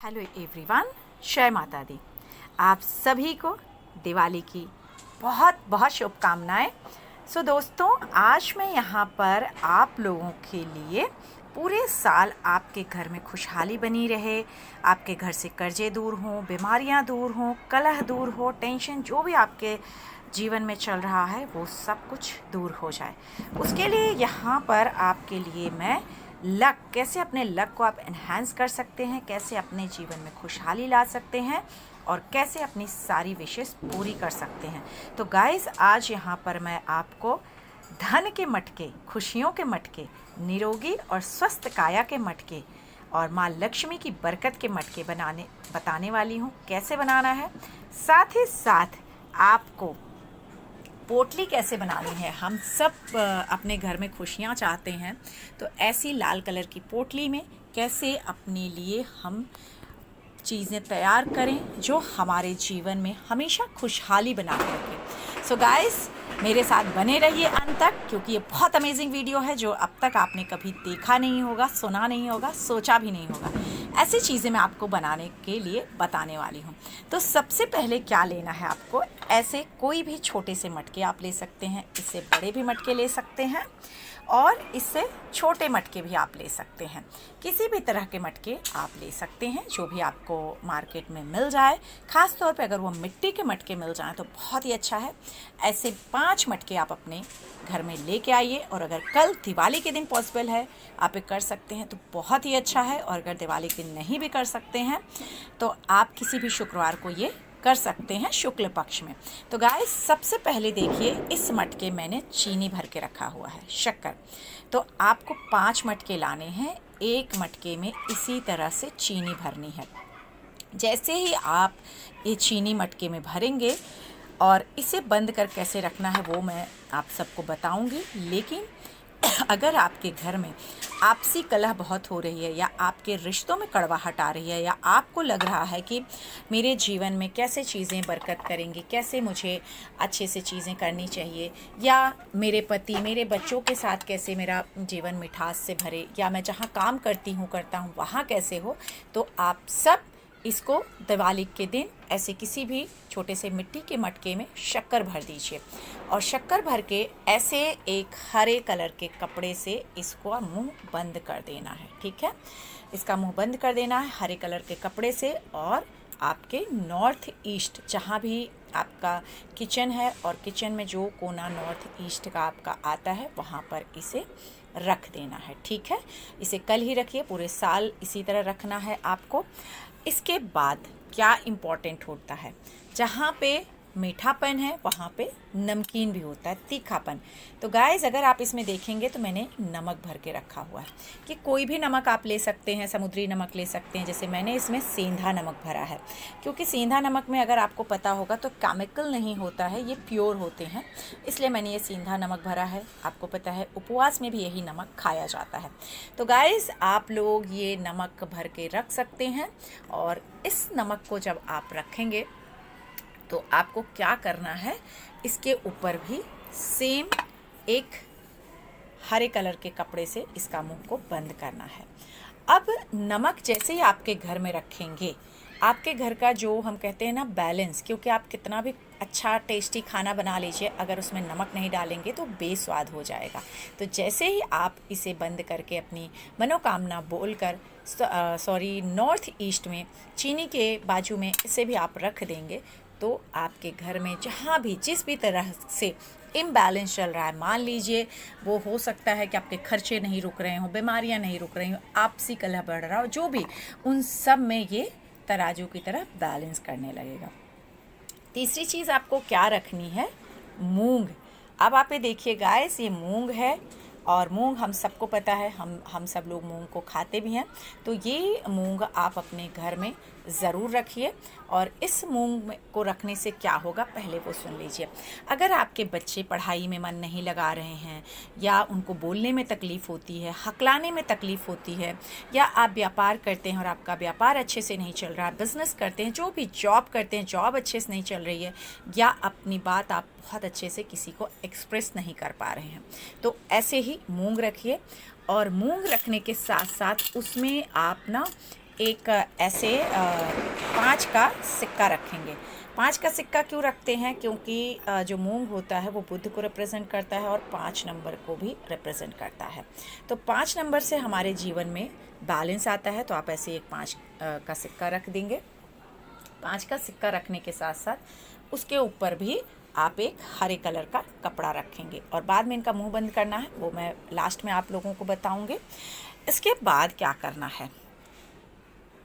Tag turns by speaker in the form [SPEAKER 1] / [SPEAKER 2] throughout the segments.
[SPEAKER 1] Hello everyone, जय माता दी। आप सभी को दिवाली की बहुत बहुत शुभकामनाएं। दोस्तों, आज मैं यहाँ पर आप लोगों के लिए पूरे साल आपके घर में खुशहाली बनी रहे, आपके घर से कर्जे दूर हों, बीमारियाँ दूर हों, कलह दूर हो, टेंशन जो भी आपके जीवन में चल रहा है वो सब कुछ दूर हो जाए। उसके लिए यहाँ पर आपके लिए मैं कैसे अपने लक को आप एनहांस कर सकते हैं, कैसे अपने जीवन में खुशहाली ला सकते हैं और कैसे अपनी सारी विशेष पूरी कर सकते हैं। तो गाइस, आज यहाँ पर मैं आपको धन के मटके, खुशियों के मटके, निरोगी और स्वस्थ काया के मटके और माँ लक्ष्मी की बरकत के मटके बताने वाली हूँ कैसे बनाना है। साथ ही साथ आपको पोटली कैसे बनानी है। हम सब अपने घर में खुशियाँ चाहते हैं, तो ऐसी लाल कलर की पोटली में कैसे अपने लिए हम चीज़ें तैयार करें जो हमारे जीवन में हमेशा खुशहाली बना के रखें। सो गाइस, मेरे साथ बने रहिए अंत तक, क्योंकि ये बहुत अमेजिंग वीडियो है जो अब तक आपने कभी देखा नहीं होगा, सुना नहीं होगा, सोचा भी नहीं होगा। ऐसी चीज़ें मैं आपको बनाने के लिए बताने वाली हूँ। तो सबसे पहले क्या लेना है आपको, ऐसे कोई भी छोटे से मटके आप ले सकते हैं, इससे बड़े भी मटके ले सकते हैं और इससे छोटे मटके भी आप ले सकते हैं। किसी भी तरह के मटके आप ले सकते हैं जो भी आपको मार्केट में मिल जाए। ख़ास तौर पे अगर वो मिट्टी के मटके मिल जाएं तो बहुत ही अच्छा है। ऐसे 5 मटके आप अपने घर में लेके आइए, और अगर कल दिवाली के दिन पॉसिबल है आप ये कर सकते हैं तो बहुत ही अच्छा है, और अगर दिवाली के दिन नहीं भी कर सकते हैं तो आप किसी भी शुक्रवार को ये कर सकते हैं, शुक्ल पक्ष में। तो गाइस, सबसे पहले देखिए, इस मटके मैंने चीनी भर के रखा हुआ है, शक्कर। तो आपको 5 मटके लाने हैं, एक मटके में इसी तरह से चीनी भरनी है। जैसे ही आप ये चीनी मटके में भरेंगे और इसे बंद कर कैसे रखना है वो मैं आप सबको बताऊंगी। लेकिन अगर आपके घर में आपसी कलह बहुत हो रही है, या आपके रिश्तों में कड़वाहट आ रही है, या आपको लग रहा है कि मेरे जीवन में कैसे चीज़ें बरकत करेंगी, कैसे मुझे अच्छे से चीज़ें करनी चाहिए, या मेरे पति मेरे बच्चों के साथ कैसे मेरा जीवन मिठास से भरे, या मैं जहाँ काम करता हूँ वहाँ कैसे हो, तो आप सब इसको दिवाली के दिन ऐसे किसी भी छोटे से मिट्टी के मटके में शक्कर भर दीजिए, और शक्कर भर के ऐसे एक हरे कलर के कपड़े से इसको मुंह बंद कर देना है। ठीक है, इसका मुंह बंद कर देना है हरे कलर के कपड़े से, और आपके नॉर्थ ईस्ट जहाँ भी आपका किचन है, और किचन में जो कोना नॉर्थ ईस्ट का आपका आता है वहाँ पर इसे रख देना है। ठीक है, इसे कल ही रखिए, पूरे साल इसी तरह रखना है आपको। इसके बाद क्या इम्पोर्टेंट होता है, जहाँ पे मीठापन है वहाँ पे नमकीन भी होता है, तीखापन। तो गाइस, अगर आप इसमें देखेंगे तो मैंने नमक भर के रखा हुआ है, कि कोई भी नमक आप ले सकते हैं, समुद्री नमक ले सकते हैं। जैसे मैंने इसमें सेंधा नमक भरा है, क्योंकि सेंधा नमक में अगर आपको पता होगा तो केमिकल नहीं होता है, ये प्योर होते हैं, इसलिए मैंने ये सेंधा नमक भरा है। आपको पता है उपवास में भी यही नमक खाया जाता है। तो गाइस, आप लोग ये नमक भर के रख सकते हैं, और इस नमक को जब आप रखेंगे तो आपको क्या करना है, इसके ऊपर भी सेम एक हरे कलर के कपड़े से इसका मुंह को बंद करना है। अब नमक जैसे ही आपके घर में रखेंगे, आपके घर का जो हम कहते हैं ना बैलेंस, क्योंकि आप कितना भी अच्छा टेस्टी खाना बना लीजिए, अगर उसमें नमक नहीं डालेंगे तो बेस्वाद हो जाएगा। तो जैसे ही आप इसे बंद करके अपनी मनोकामना बोलकर नॉर्थ ईस्ट में चीनी के बाजू में इसे भी आप रख देंगे, तो आपके घर में जहाँ भी जिस भी तरह से इम्बैलेंस चल रहा है, मान लीजिए वो हो सकता है कि आपके खर्चे नहीं रुक रहे हों, बीमारियाँ नहीं रुक रही हों, आपसी कलह बढ़ रहा हो, जो भी, उन सब में ये तराजू की तरह बैलेंस करने लगेगा। तीसरी चीज़ आपको क्या रखनी है, मूंग। अब आप ये देखिए गाइस, ये मूंग है, और मूंग हम सबको पता है, हम सब लोग मूंग को खाते भी हैं। तो ये मूंग आप अपने घर में ज़रूर रखिए। और इस मूंग को रखने से क्या होगा, पहले वो सुन लीजिए। अगर आपके बच्चे पढ़ाई में मन नहीं लगा रहे हैं, या उनको बोलने में तकलीफ़ होती है, हकलाने में तकलीफ़ होती है, या आप व्यापार करते हैं और आपका व्यापार अच्छे से नहीं चल रहा, बिज़नेस करते हैं, जो भी जॉब करते हैं, जॉब अच्छे से नहीं चल रही है, या अपनी बात आप बहुत अच्छे से किसी को एक्सप्रेस नहीं कर पा रहे हैं, तो ऐसे ही मूंग रखिए। और मूंग रखने के साथ साथ उसमें आप ना एक ऐसे 5 का सिक्का रखेंगे। 5 का सिक्का क्यों रखते हैं? क्योंकि जो मूंग होता है वो बुध को रिप्रेजेंट करता है और 5 नंबर को भी रिप्रेजेंट करता है। तो 5 नंबर से हमारे जीवन में बैलेंस आता है। तो आप ऐसे एक 5 का सिक्का रख देंगे। 5 का सिक्का रखने के साथ साथ उसके ऊपर भी आप एक हरे कलर का कपड़ा रखेंगे और बाद में इनका मुंह बंद करना है, वो मैं लास्ट में आप लोगों को बताऊंगी। इसके बाद क्या करना है,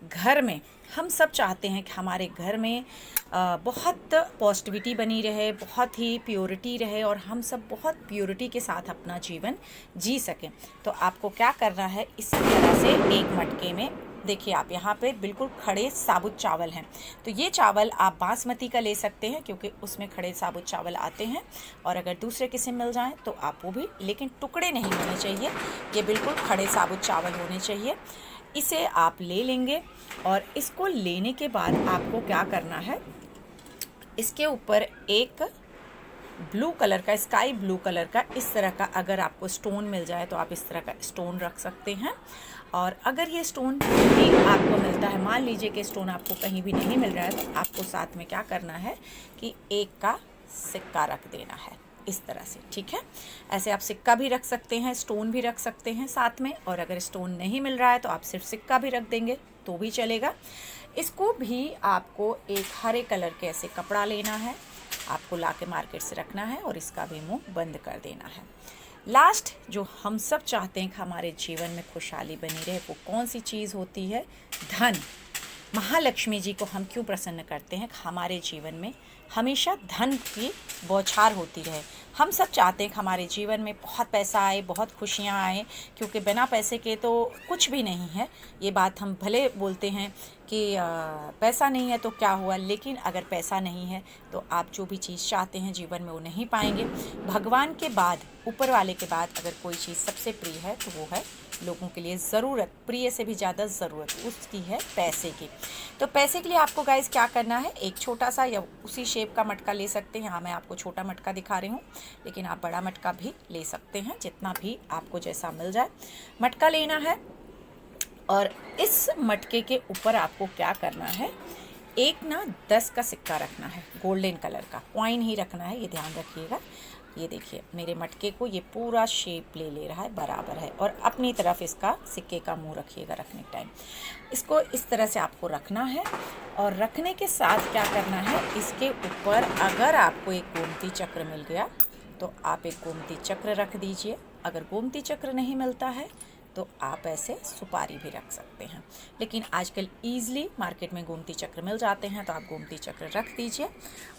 [SPEAKER 1] घर में हम सब चाहते हैं कि हमारे घर में बहुत पॉजिटिविटी बनी रहे, बहुत ही प्योरिटी रहे और हम सब बहुत प्योरिटी के साथ अपना जीवन जी सकें। तो आपको क्या करना है, इसी तरह से एक मटके में देखिए आप यहाँ पे बिल्कुल खड़े साबुत चावल हैं। तो ये चावल आप बासमती का ले सकते हैं क्योंकि उसमें खड़े साबुत चावल आते हैं, और अगर दूसरे किस्म मिल जाएं तो आप वो भी, लेकिन टुकड़े नहीं होने चाहिए, ये बिल्कुल खड़े साबुत चावल होने चाहिए। इसे आप ले लेंगे और इसको लेने के बाद आपको क्या करना है, इसके ऊपर एक ब्लू कलर का, स्काई ब्लू कलर का इस तरह का अगर आपको स्टोन मिल जाए तो आप इस तरह का स्टोन रख सकते हैं। और अगर ये स्टोन भी आपको मिलता है, मान लीजिए कि स्टोन आपको कहीं भी नहीं मिल रहा है, तो आपको साथ में क्या करना है कि एक का सिक्का रख देना है इस तरह से, ठीक है। ऐसे आप सिक्का भी रख सकते हैं, स्टोन भी रख सकते हैं साथ में, और अगर स्टोन नहीं मिल रहा है तो आप सिर्फ सिक्का भी रख देंगे तो भी चलेगा। इसको भी आपको एक हरे कलर के ऐसे कपड़ा लेना है, आपको लाके मार्केट से रखना है और इसका भी मुंह बंद कर देना है। लास्ट जो हम सब चाहते हैं कि हमारे जीवन में खुशहाली बनी रहे, वो कौन सी चीज़ होती है? धन। महालक्ष्मी जी को हम क्यों प्रसन्न करते हैं? हमारे जीवन में हमेशा धन की बौछार होती रहे। हम सब चाहते हैं कि हमारे जीवन में बहुत पैसा आए, बहुत खुशियाँ आए, क्योंकि बिना पैसे के तो कुछ भी नहीं है। ये बात हम भले बोलते हैं कि पैसा नहीं है तो क्या हुआ, लेकिन अगर पैसा नहीं है तो आप जो भी चीज़ चाहते हैं जीवन में वो नहीं पाएंगे। भगवान के बाद, ऊपर वाले के बाद अगर कोई चीज़ सबसे प्रिय है तो वो है लोगों के लिए ज़रूरत, प्रिय से भी ज़्यादा ज़रूरत उसकी है पैसे की। तो पैसे के लिए आपको गाइस क्या करना है, एक छोटा सा या उसी शेप का मटका ले सकते हैं। यहाँ मैं आपको छोटा मटका दिखा रही हूँ, लेकिन आप बड़ा मटका भी ले सकते हैं, जितना भी आपको जैसा मिल जाए मटका लेना है। और इस मटके के ऊपर आपको क्या करना है, एक ना 10 का सिक्का रखना है, गोल्डन कलर का कॉइन ही रखना है, ये ध्यान रखिएगा। ये देखिए मेरे मटके को ये पूरा शेप ले रहा है, बराबर है, और अपनी तरफ इसका सिक्के का मुंह रखिएगा रखने के टाइम। इसको इस तरह से आपको रखना है, और रखने के साथ क्या करना है, इसके ऊपर अगर आपको एक गोमती चक्र मिल गया तो आप एक गोमती चक्र रख दीजिए। अगर गोमती चक्र नहीं मिलता है तो आप ऐसे सुपारी भी रख सकते हैं, लेकिन आजकल ईज़िली मार्केट में गोमती चक्र मिल जाते हैं, तो आप गोमती चक्र रख दीजिए।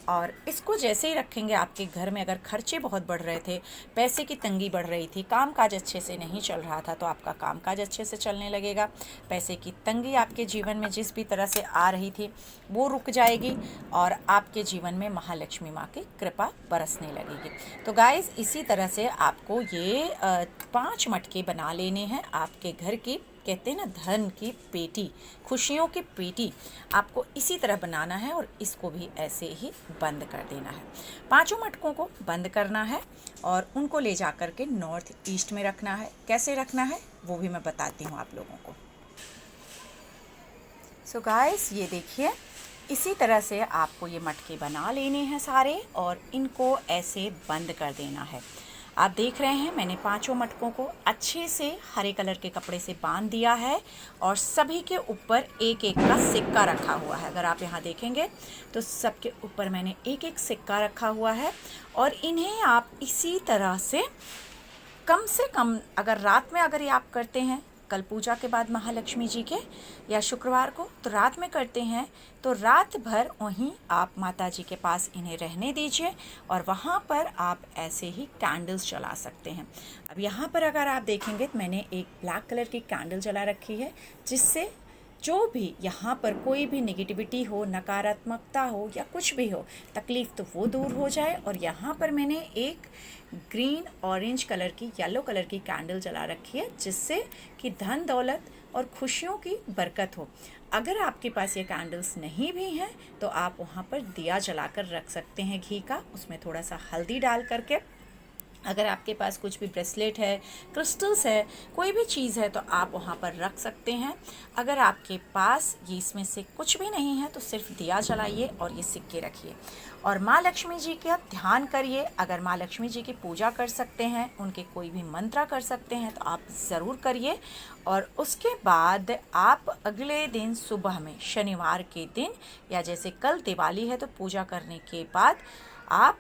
[SPEAKER 1] और इसको जैसे ही रखेंगे, आपके घर में अगर खर्चे बहुत बढ़ रहे थे, पैसे की तंगी बढ़ रही थी, कामकाज अच्छे से नहीं चल रहा था, तो आपका कामकाज अच्छे से चलने लगेगा। पैसे की तंगी आपके जीवन में जिस भी तरह से आ रही थी वो रुक जाएगी, और आपके जीवन में महालक्ष्मी माँ की कृपा बरसने लगेगी। तो गाइज़, इसी तरह से आपको ये 5 मटके बना लेने हैं आपके घर की, कहते हैं ना धन की पेटी, खुशियों की पेटी, आपको इसी तरह बनाना है और इसको भी ऐसे ही बंद कर देना है। 5 मटकों को बंद करना है और उनको ले जा कर के नॉर्थ ईस्ट में रखना है। कैसे रखना है वो भी मैं बताती हूँ आप लोगों को। सो गाइस, ये देखिए इसी तरह से आपको ये मटके बना लेने हैं सारे, और इनको ऐसे बंद कर देना है। आप देख रहे हैं मैंने 5 मटकों को अच्छे से हरे कलर के कपड़े से बांध दिया है, और सभी के ऊपर एक एक का सिक्का रखा हुआ है। अगर आप यहाँ देखेंगे तो सबके ऊपर मैंने एक एक सिक्का रखा हुआ है, और इन्हें आप इसी तरह से कम अगर रात में अगर ये आप करते हैं, कल पूजा के बाद महालक्ष्मी जी के, या शुक्रवार को तो रात में करते हैं, तो रात भर वहीं आप माता जी के पास इन्हें रहने दीजिए, और वहाँ पर आप ऐसे ही कैंडल्स जला सकते हैं। अब यहाँ पर अगर आप देखेंगे तो मैंने एक ब्लैक कलर की कैंडल जला रखी है, जिससे जो भी यहाँ पर कोई भी नेगेटिविटी हो, नकारात्मकता हो या कुछ भी हो, तकलीफ़, तो वो दूर हो जाए। और यहाँ पर मैंने एक ग्रीन, ऑरेंज कलर की, येलो कलर की कैंडल जला रखी है, जिससे कि धन दौलत और खुशियों की बरकत हो। अगर आपके पास ये कैंडल्स नहीं भी हैं तो आप वहाँ पर दिया जलाकर रख सकते हैं घी का, उसमें थोड़ा सा हल्दी डाल करके, अगर आपके पास कुछ भी ब्रेसलेट है, क्रिस्टल्स है, कोई भी चीज़ है तो आप वहाँ पर रख सकते हैं। अगर आपके पास ये इसमें से कुछ भी नहीं है तो सिर्फ दिया जलाइए और ये सिक्के रखिए और माँ लक्ष्मी जी का ध्यान करिए। अगर माँ लक्ष्मी जी की पूजा कर सकते हैं, उनके कोई भी मंत्र कर सकते हैं तो आप ज़रूर करिए। और उसके बाद आप अगले दिन सुबह में, शनिवार के दिन या जैसे कल दिवाली है तो पूजा करने के बाद आप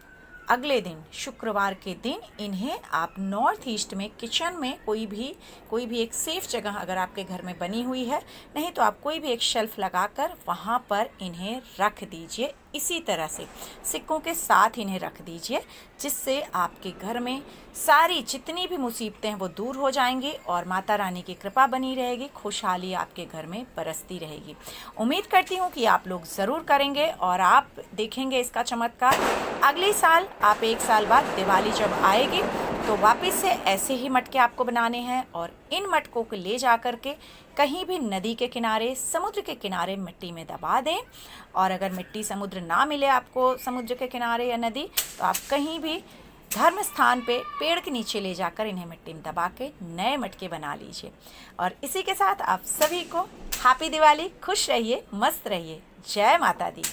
[SPEAKER 1] अगले दिन शुक्रवार के दिन इन्हें आप नॉर्थ ईस्ट में किचन में कोई भी एक सेफ जगह अगर आपके घर में बनी हुई है, नहीं तो आप कोई भी एक शेल्फ लगाकर वहाँ पर इन्हें रख दीजिए। इसी तरह से सिक्कों के साथ इन्हें रख दीजिए, जिससे आपके घर में सारी जितनी भी मुसीबतें हैं वो दूर हो जाएंगी और माता रानी की कृपा बनी रहेगी, खुशहाली आपके घर में बरसती रहेगी। उम्मीद करती हूँ कि आप लोग ज़रूर करेंगे और आप देखेंगे इसका चमत्कार। अगले साल आप 1 साल बाद दिवाली जब आएगी तो वापस से ऐसे ही मटके आपको बनाने हैं और इन मटकों को ले जा कर के कहीं भी नदी के किनारे, समुद्र के किनारे मिट्टी में दबा दें। और अगर मिट्टी समुद्र ना मिले आपको समुद्र के किनारे या नदी, तो आप कहीं भी धर्म स्थान पे पेड़ के नीचे ले जाकर इन्हें मिट्टी में दबा के नए मटके बना लीजिए। और इसी के साथ आप सभी को हैप्पी दिवाली, खुश रहिए, मस्त रहिए। जय माता दी।